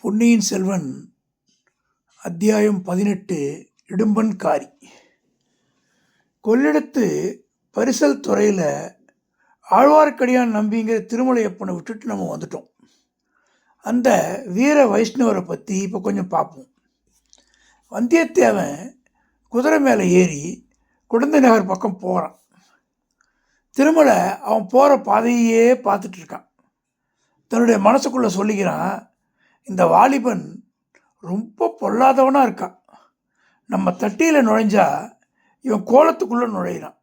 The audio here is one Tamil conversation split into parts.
பொன்னியின் செல்வன் அத்தியாயம் 18 இடும்பன்காரி. கொள்ளிடத்து பரிசல் துறையில் ஆழ்வார்க்கடியான் நம்பிங்கிற திருமலையப்பனை விட்டுட்டு நம்ம வந்துட்டோம். அந்த வீர வைஷ்ணவரை பற்றி இப்போ கொஞ்சம் பார்ப்போம். வந்தியத்தேவன் குதிரை மேலே ஏறி குடந்தை நகர் பக்கம் போகிறான். திருமலை அவன் போகிற பாதையே பார்த்துட்டு இருக்கான். தன்னுடைய மனசுக்குள்ளே சொல்லிக்கிறான், இந்த வாலிபன் ரொம்ப பொல்லாதவனாக இருக்கான். நம்ம தட்டியில் நுழைஞ்சா இவன் கோலத்துக்குள்ளே நுழையிறான்.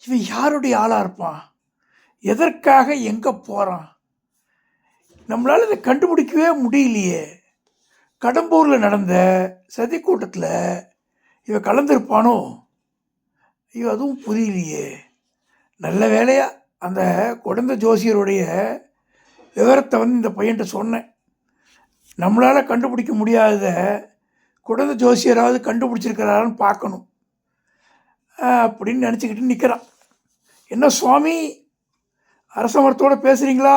இவன் யாருடைய ஆளாக இருப்பான்? எதற்காக எங்கே போகிறான்? நம்மளால் இதை கண்டுபிடிக்கவே முடியலையே. கடம்பூரில் நடந்த சதி கூட்டத்தில் இவன் கலந்துருப்பானோ? ஐயோ, அதுவும் புரியலையே. நல்ல வேலையா அந்த குழந்தை ஜோசியருடைய விவரத்தை இந்த பையன்கிட்ட சொன்னேன். நம்மளால் கண்டுபிடிக்க முடியாத குழந்தை ஜோசியராவது கண்டுபிடிச்சிருக்கிறாரான்னு பார்க்கணும் அப்படின்னு நினச்சிக்கிட்டு நிற்கிறான். என்ன சுவாமி, அரச மரத்தோடு பேசுகிறீங்களா?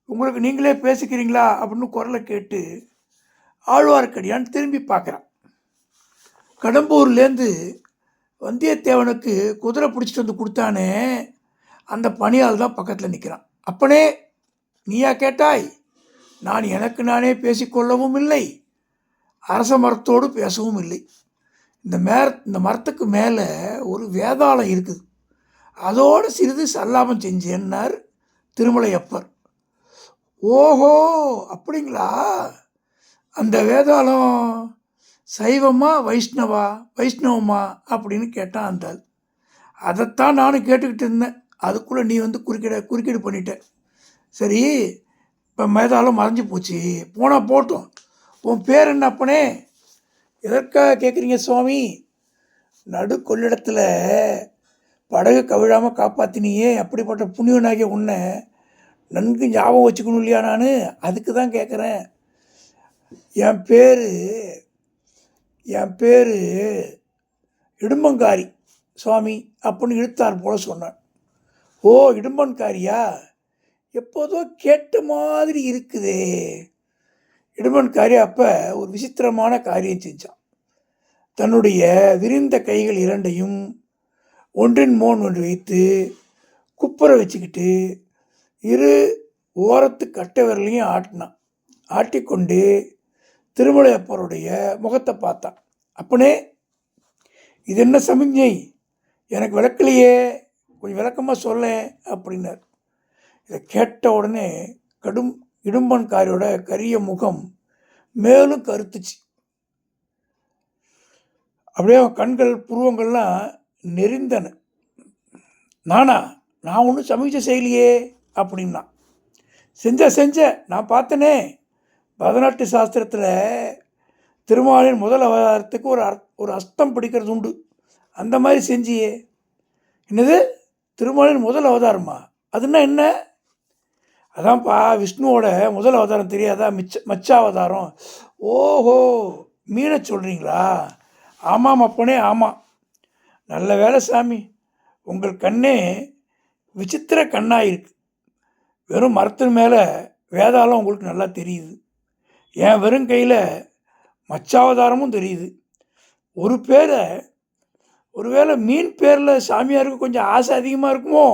உங்களுக்கு நீங்களே பேசிக்கிறீங்களா அப்படின்னு குரலை கேட்டு ஆழ்வார்க்கடியான் திரும்பி பார்க்குறான். கடம்பூர்லேருந்து வந்தியத்தேவனுக்கு குதிரை பிடிச்சிட்டு வந்து கொடுத்தானே, அந்த பணியால் தான் பக்கத்தில் நிற்கிறான். அப்பனே, நீயா கேட்டாய்? நான் எனக்கு நானே பேசிக்கொள்ளவும் இல்லை, அரச மரத்தோடு பேசவும் இல்லை. இந்த மரத்துக்கு மேலே ஒரு வேதாளம் இருக்குது, அதோடு சிறிது சல்லாபம் செஞ்சேன்னார் திருமலையப்பர். ஓஹோ, அப்படிங்களா? அந்த வேதாளம் சைவமா வைஷ்ணவமா அப்படின்னு கேட்டான் அந்த ஆள். அதைத்தான் நானும் கேட்டுக்கிட்டு இருந்தேன். அதுக்குள்ளே நீ குறுக்கீடு பண்ணிட்ட. சரி, இப்போ மேதாளம் மறைஞ்சி போச்சு, போனால் போட்டோம். உன் பேர் என்ன அப்பனே? எதற்காக கேட்குறீங்க சுவாமி? நடு கொள்ளிடத்தில் படகு கவிழாமல் காப்பாற்றினியே, அப்படிப்பட்ட புண்ணியனாகிய உன்னை நன்கு ஞாபகம் வச்சுக்கணும் இல்லையா? நான் அதுக்கு தான் கேட்குறேன். என் பேர் இடும்பன்காரி சுவாமி அப்படின்னு இழுத்தார் போல சொன்னான். ஓ, இடும்பன்காரியா? எப்போதோ கேட்ட மாதிரி இருக்குதே. இடும்பன்காரி அப்போ ஒரு விசித்திரமான காரியம் செஞ்சான். தன்னுடைய விரிந்த கைகள் இரண்டையும் ஒன்றின் மோன் ஒன்று வைத்து குப்புற வச்சுக்கிட்டு இரு ஓரத்து கட்டை விரலையும் ஆட்டினான். ஆட்டிக்கொண்டு திருமலையப்பருடைய முகத்தை பார்த்தான். அப்பனே, இது என்ன சமிஞ்ஞை? எனக்கு விளக்கலையே, கொஞ்சம் விளக்கமாக சொல்ல அப்படின்னார். இதை கேட்ட உடனே இடும்பன்காரியோட கரிய முகம் மேலும் கருத்துச்சு. அப்படியே கண்கள் புருவங்கள்லாம் நெறிந்தன. நான் ஒன்றும் சமீட்சை செய்யலையே அப்படின்னா. செஞ்ச நான் பார்த்தனே, பதினெட்டு சாஸ்திரத்தில் திருமாலின் முதல் அவதாரத்துக்கு ஒரு அஸ்தம் பிடிக்கிறது உண்டு, அந்த மாதிரி செஞ்சியே. என்னது, திருமாலின் முதல் அவதாரமா? அதுன்னா என்ன? அதான்ப்பா, விஷ்ணுவோட முதல் அவதாரம் தெரியாதா? மச்சாவதாரம். ஓஹோ, மீனை சொல்கிறீங்களா? ஆமாம் அப்பனே, ஆமாம். நல்ல வேலை சாமி, உங்கள் கண்ணே விசித்திர கண்ணாக இருக்கு. வெறும் மரத்தின் மேலே வேதாளம் உங்களுக்கு நல்லா தெரியுது. என் வெறும் கையில் மச்சாவதாரமும் தெரியுது. ஒருவேளை மீன் பேரில் சாமியாருக்கு கொஞ்சம் ஆசை அதிகமாக இருக்குமோ?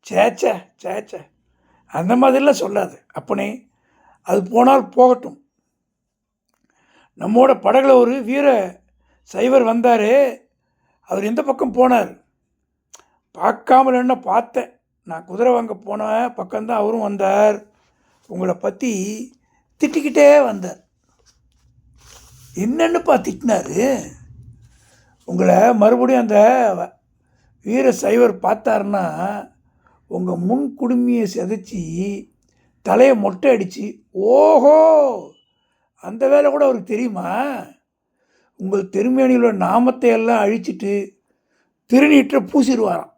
சேச்ச அந்த மாதிரிலாம் சொல்லாது அப்பனே. அது போனால் போகட்டும். நம்மோட படகுல ஒரு வீர சைவர் வந்தார். அவர் எந்த பக்கம் போனார்? பார்க்காமல் என்ன பார்த்தேன். நான் குதிரை வாங்க போன பக்கம்தான் அவரும் வந்தார். உங்களை பற்றி திட்டிக்கிட்டே வந்தார். என்னென்னுப்பா திட்டினார்? உங்களை மறுபடியும் அந்த வீர சைவர் பார்த்தாருன்னா உங்கள் முன் குடுமியை சிதைச்சி தலையை மொட்டை அடித்து, ஓஹோ, அந்த வேலை கூட அவருக்கு தெரியுமா? உங்கள் திருமேனியில் உள்ள நாமத்தை எல்லாம் அழிச்சிட்டு திருநீற்றை பூசிடுவாராம்.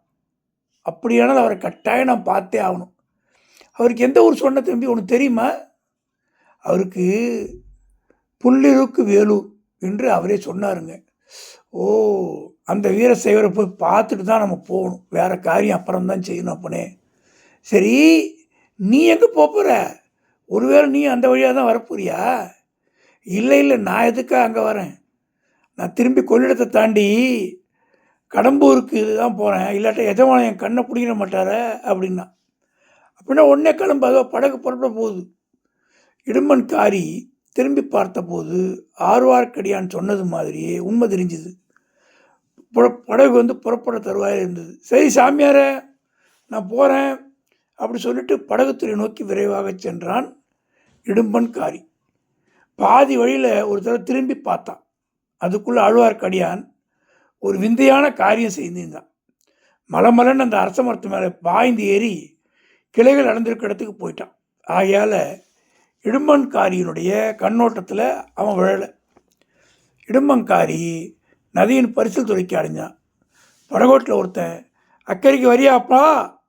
அப்படியானால் அவரை கட்டாயம் நான் பார்த்தே ஆகணும். அவருக்கு எந்த ஊர் சொன்ன தம்பி ஒன்று தெரியுமா? அவருக்கு புள்ளிருக்கு வேலூர் என்று அவரே சொன்னாருங்க. ஓ, அந்த வீர சைவரை போய் பார்த்துட்டு தான் நம்ம போகணும். வேறு காரியம் அப்புறம்தான் செய்யணும் அப்பனே. சரி, நீ எங்கே போகிற? ஒருவேளை நீ அந்த வழியாக தான் வரப்போறியா? இல்லை இல்லை, நான் எதுக்காக அங்கே வரேன்? நான் திரும்பி கொள்ளிடத்தை தாண்டி கடம்பூருக்கு தான் போகிறேன். இல்லாட்ட எஜமானன் என் கண்ணை பிடிக்கிற மாட்டார அப்படின்னா. அப்படின்னா உடனே கிளம்பு, அதோ படகு புறப்பட போகுது. இடும்பன்காரி திரும்பி பார்த்தபோது ஆழ்வார்க்கடியான் சொன்னது மாதிரியே உண்மை தெரிஞ்சுது. படகு புறப்பட தருவாயில் இருந்தது. சரி சாமியார, நான் போகிறேன் அப்படி சொல்லிட்டு படகுத்துறை நோக்கி விரைவாக சென்றான் இடும்பன்காரி. பாதி வழியில் ஒரு தடவை திரும்பி பார்த்தான். அதுக்குள்ளே ஆழ்வார்க்கடியான் ஒரு விந்தையான காரியம் செய்திருந்தான். மலமலன்னு அந்த அரச மரத்து மேலே பாய்ந்து ஏறி கிளைகள் அடைந்திருக்க இடத்துக்கு போயிட்டான். ஆகையால் இடும்பன்காரியினுடைய கண்ணோட்டத்தில் அவன் விழலை. இடும்பன்காரி நதியின் பரிசல் துறைக்கு அடைஞ்சான். படகோட்டில் ஒருத்தன், அக்கறைக்கு வரியாப்பா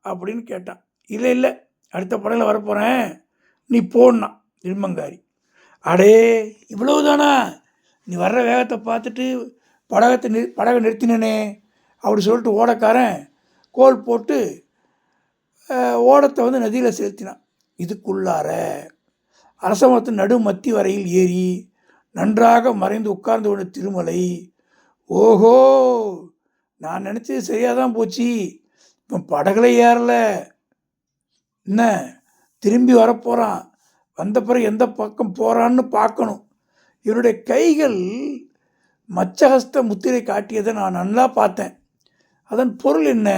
அப்படின்னு கேட்டான். இல்லை இல்லை, அடுத்த படகில் வரப்போகிறேன், நீ போடனான் இடும்பன்காரி. அடே இவ்வளவு தானா? நீ வர்ற வேகத்தை பார்த்துட்டு படகை நிறுத்தினே அப்படி சொல்லிட்டு ஓடக்காரன் கோல் போட்டு ஓடத்தை நதியில் செலுத்தினான். இதுக்குள்ளார அரசமரத்தின் நடு மத்தி வரையில் ஏறி நன்றாக மறைந்து உட்கார்ந்து கொண்ட திருமலை, ஓஹோ நான் நினச்சது சரியாக தான் போச்சு, இப்போ படகுல ஏறல, என்ன திரும்பி வரப்போகிறான், வந்த பிறகு எந்த பக்கம் போகிறான்னு பார்க்கணும். இவருடைய கைகள் மச்சஹஸ்த முத்திரை காட்டியதை நான் நல்லா பார்த்தேன். அதன் பொருள் என்ன?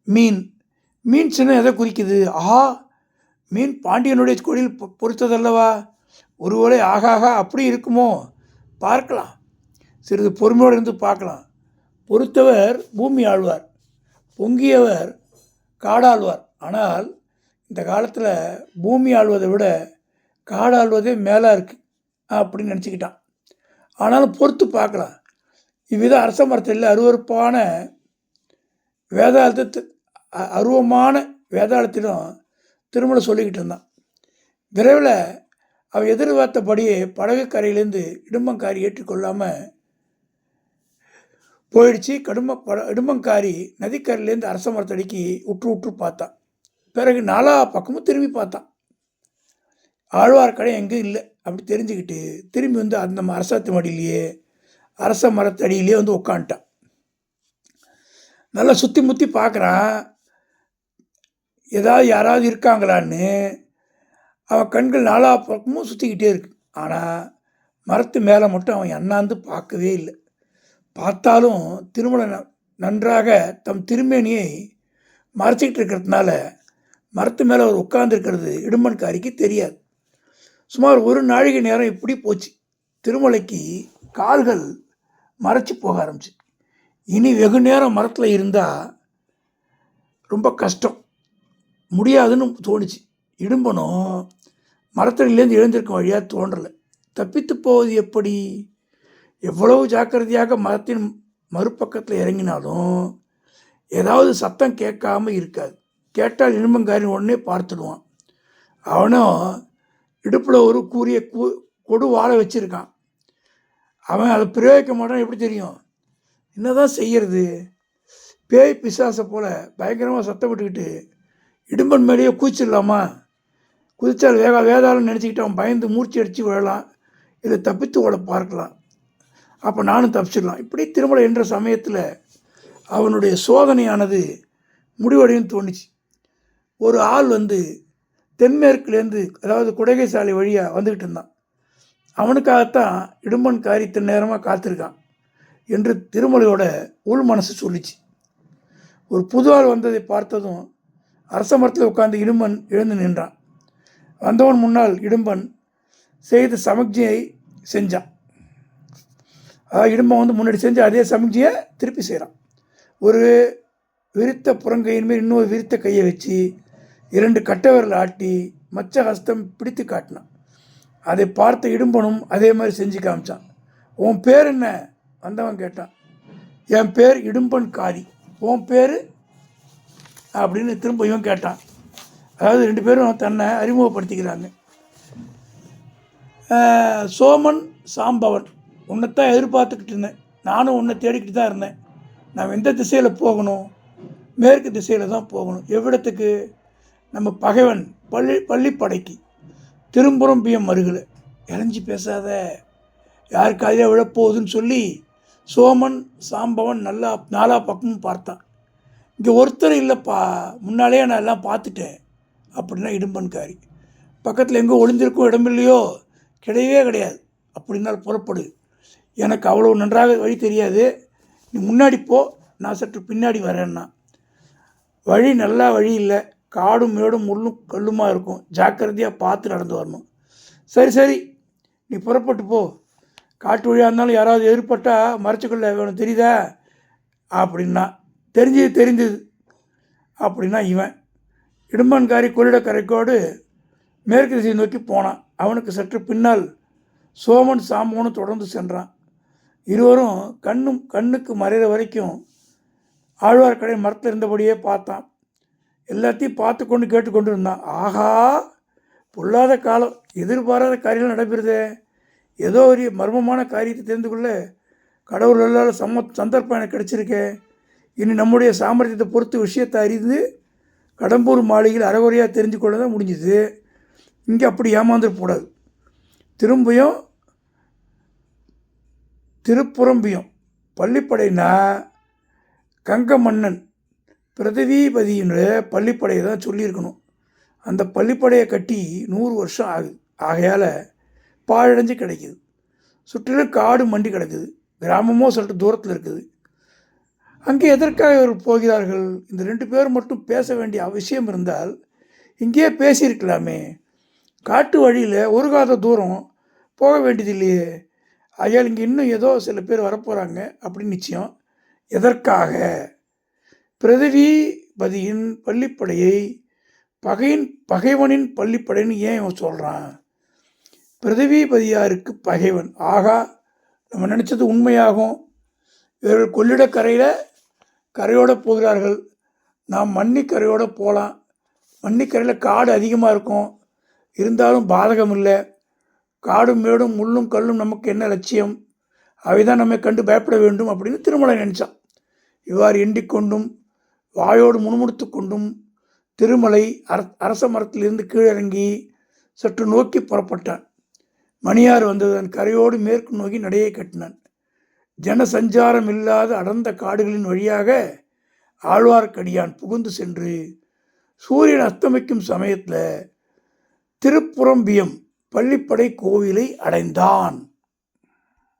மீன். மீன் சின்ன எதை குறிக்குது? ஆஹா, மீன் பாண்டியனுடைய கொடியில் பொறுத்ததல்லவா? ஒருவேளை ஆகாகா அப்படி இருக்குமோ? பார்க்கலாம், சிறிது பொறுமையோடு இருந்து பார்க்கலாம். பொறுத்தவர் பூமி ஆழ்வார், பொங்கியவர் காடாழ்வார். ஆனால் இந்த காலத்தில் பூமி ஆழ்வதை விட காடாழ்வதே மேலாக இருக்குது அப்படின்னு நினச்சிக்கிட்டான். ஆனாலும் பொறுத்து பார்க்கலாம். இவ்வித அரச மரத்தில் அருவறுப்பான அருவமான வேதாளத்திலும் திருமலை சொல்லிக்கிட்டு இருந்தான். விரைவில் அவள் எதிர்பார்த்தபடியே படகு கரையிலேருந்து இடும்பன்காரி ஏற்றுக்கொள்ளாமல் போயிடுச்சு. இடும்பன்காரி நதிக்கரையிலேருந்து அரச மரத்தடிக்கு உற்று பார்த்தான். பிறகு நாலா பக்கமும் திரும்பி பார்த்தான். ஆழ்வார்க்கடை எங்கேயும் இல்லை. அப்படி தெரிஞ்சுக்கிட்டு திரும்பி அந்த அரசத்து மடியிலேயே அரச மரத்தடியிலே உட்காந்துட்டான். நல்லா சுற்றி முற்றி பார்க்குறான், ஏதாவது யாராவது இருக்காங்களான்னு. அவன் கண்கள் நாலா பக்கமும் சுற்றிக்கிட்டே இருக்கு. ஆனால் மரத்து மேலே மட்டும் அவன் அண்ணாந்து பார்க்கவே இல்லை. பார்த்தாலும் திருமலை நன்றாக தம் திருமேனியை மறைச்சிக்கிட்டு இருக்கிறதுனால மரத்து மேலே அவர் உட்கார்ந்துருக்கிறது இடும்பன்காரிக்கு தெரியாது. சுமார் ஒரு நாழிகை நேரம் இப்படி போச்சு. திருமலைக்கு கால்கள் மறைச்சி போக ஆரம்பிச்சு. இனி வெகு நேரம் மரத்தில் இருந்தால் ரொம்ப கஷ்டம், முடியாதுன்னு தோணுச்சு. இடும்பனும் மரத்தடியிலேருந்து எழுந்திருக்கும் வழியாக தோன்றலை. தப்பித்து போவது எப்படி? எவ்வளவு ஜாக்கிரதையாக மரத்தின் மறுபக்கத்தில் இறங்கினாலும் ஏதாவது சத்தம் கேட்காம இருக்காது. கேட்டால் இடும்பன்காரின் உடனே பார்த்துடுவான். அவனும் இடுப்பில் ஒரு கூறிய கொடு வாழை வச்சுருக்கான். அவன் அதை பிரயோகிக்க மாட்டான். எப்படி தெரியும்? என்னதான் செய்கிறது? பேய் பிசாசை போல் பயங்கரமாக சத்தம் விட்டுக்கிட்டு இடும்பன் மேலேயே குதிச்சிடலாமா? குதித்தால் வேதாளம் நினச்சிக்கிட்டு அவன் பயந்து மூர்ச்சி அடித்து விழலாம், இதை தப்பித்து ஓட பார்க்கலாம். அப்போ நானும் தப்பிச்சிடலாம். இப்படி திருமலை என்ற சமயத்தில் அவனுடைய சோதனையானது முடிவடையும் தோணுச்சு. ஒரு ஆள் தென்மேற்குலேருந்து, அதாவது குடகை சாலை வழியாக வந்துக்கிட்டு இருந்தான். அவனுக்காகத்தான் இடும்பன்காரி இத்தனை நேரமாக காத்திருக்கான் என்று திருமலையோட உள் மனசு சொல்லிச்சு. ஒரு புது ஆள் வந்ததை பார்த்ததும் அரச மரத்தில் உட்கார்ந்து இடும்பன் எழுந்து நின்றான். வந்தவன் முன்னால் இடும்பன் செய்த சமிக்ஞையை செஞ்சான். அதாவது இடும்பன் முன்னாடி செஞ்ச அதே சமிக்ஞையை திருப்பி செய்கிறான். ஒரு விரித்த புறங்கையின் மேல் இன்னொரு விரித்த கையை வச்சு 2 கட்டவரில் ஆட்டி மச்ச ஹஸ்தம் பிடித்து காட்டினான். அதை பார்த்த இடும்பனும் அதே மாதிரி செஞ்சு காமிச்சான். உன் பேர் என்ன? வந்தவன் கேட்டான். என் பேர் இடும்பன்காரி. உன் பேர் அப்படின்னு திரும்ப இவன் கேட்டான். அதாவது 2 பேரும் தன்னை அறிமுகப்படுத்திக்கிறாங்க. சோமன் சாம்பவன், உன்னைத்தான் எதிர்பார்த்துக்கிட்டு இருந்தேன். நானும் உன்னை தேடிக்கிட்டு தான் இருந்தேன். நான் எந்த திசையில் போகணும்? மேற்கு திசையில் தான் போகணும். எவ்விடத்துக்கு? நம்ம பகைவன் பள்ளிப்படைக்கு. திரும்புறம்பியம் அருகில். இறஞ்சி பேசாத, யார் காதில் விழப்போகுதுன்னு சொல்லி சோமன் சாம்பவன் நல்லா நாலா பக்கமும் பார்த்தான். இங்கே ஒருத்தர் இல்லைப்பா, முன்னாலே நான் எல்லாம் பார்த்துட்டேன் அப்படின்னா இடும்பன்காரி. பக்கத்தில் எங்கே ஒளிஞ்சிருக்கும் இடமில்லையோ? கிடையவே கிடையாது. அப்படின்னால் புறப்படு, எனக்கு அவ்வளோ நன்றாக வழி தெரியாது, நீ முன்னாடி போ, நான் சற்று பின்னாடி வரேன்னா. வழி நல்லா வழி இல்லை, காடும் மேடும் முள்ளும் கல்லுமா இருக்கும், ஜாக்கிரதையாக பார்த்து நடந்து வரணும். சரி சரி, நீ புறப்பட்டு போ, காட்டு வழியாக இருந்தாலும் யாராவது எதிர்பட்டால் மறைச்சிக்கொள்ள வேணும், தெரியுதா அப்படின்னா. தெரிஞ்சது அப்படின்னா இவன். இடும்பன்காரி கொள்ளிடக்கரைக்கோடு மேற்கு திசை நோக்கி போனான். அவனுக்கு சற்று பின்னால் சோமன் சாம்பவனும் தொடர்ந்து சென்றான். இருவரும் கண்ணுக்கு மறைகிற வரைக்கும் ஆழ்வார்க்கடை மரத்தில் இருந்தபடியே பார்த்தான். எல்லாத்தையும் பார்த்து கொண்டு கேட்டுக்கொண்டு இருந்தான். ஆஹா, பொல்லாத காலம், எதிர்பாராத காரியம் நடைபெறுதே. ஏதோ ஒரு மர்மமான காரியத்தை தெரிந்து கொள்ள கடவுள் எல்லாரும் சந்தர்ப்பம் எனக்கு கிடைச்சிருக்கே. இனி நம்முடைய சாமர்த்தியத்தை பொறுத்து விஷயத்தை அறிந்து கடம்பூர் மாளிகையில் அறகுறையாக தெரிஞ்சு கொள்ள தான் முடிஞ்சுது. இங்கே அப்படி ஏமாந்துடக்கூடாது. திருப்புறம்பியம் பள்ளிப்படைனா கங்க மன்னன் பிரதிபதியினுடைய பள்ளிப்படையை தான் சொல்லியிருக்கணும். அந்த பள்ளிப்படையை கட்டி 100 வருஷம் ஆகுது. ஆகையால் பாழடைஞ்சு கிடைக்குது. சுற்றிலும் காடு மண்டி கிடக்குது. கிராமமோ சற்று தூரத்தில் இருக்குது. அங்கே எதற்காக இவர்கள் போகிறார்கள்? இந்த 2 பேர் மட்டும் பேச வேண்டிய அவசியம் இருந்தால் இங்கேயே பேசியிருக்கலாமே. காட்டு வழியில் ஒரு காத தூரம் போக வேண்டியது இல்லையே. ஆகையால் இங்கே இன்னும் ஏதோ சில பேர் வரப்போகிறாங்க அப்படின்னு நிச்சயம். எதற்காக? பிரதிபதியின் பள்ளிப்படையை பகைவனின் பள்ளிப்படைன்னு ஏன் இவன் சொல்கிறான்? பிரதிபதியாருக்கு பகைவன். ஆகா, நம்ம நினச்சது உண்மையாகும். இவர்கள் கொள்ளிடக்கரையில் கரையோடு போகிறார்கள். நாம் மன்னிக்கரையோடு போகலாம். மன்னிக்கரையில் காடு அதிகமாக இருக்கும், இருந்தாலும் பாதகம் இல்லை. காடும் மேடும் முள்ளும் கல்லும் நமக்கு என்ன லட்சியம்? அவை தான் நம்மை கண்டு பயப்பட வேண்டும் அப்படின்னு திருமலை நினச்சான். இவ்வாறு எண்ணிக்கொண்டும் வாயோடு முணுமுணுத்து கொண்டும் திருமலை அரச மரத்திலிருந்து கீழிறங்கி சற்று நோக்கி புறப்பட்டான். மணியார் வந்ததன் கரையோடு மேற்கு நோக்கி நடையை கட்டினான். ஜனசஞ்சாரம் இல்லாத அடர்ந்த காடுகளின் வழியாக ஆழ்வார்க்கடியான் புகுந்து சென்று சூரியன் அஸ்தமிக்கும் சமயத்தில் திருப்புறம்பியம் பள்ளிப்படை கோவிலை அடைந்தான்.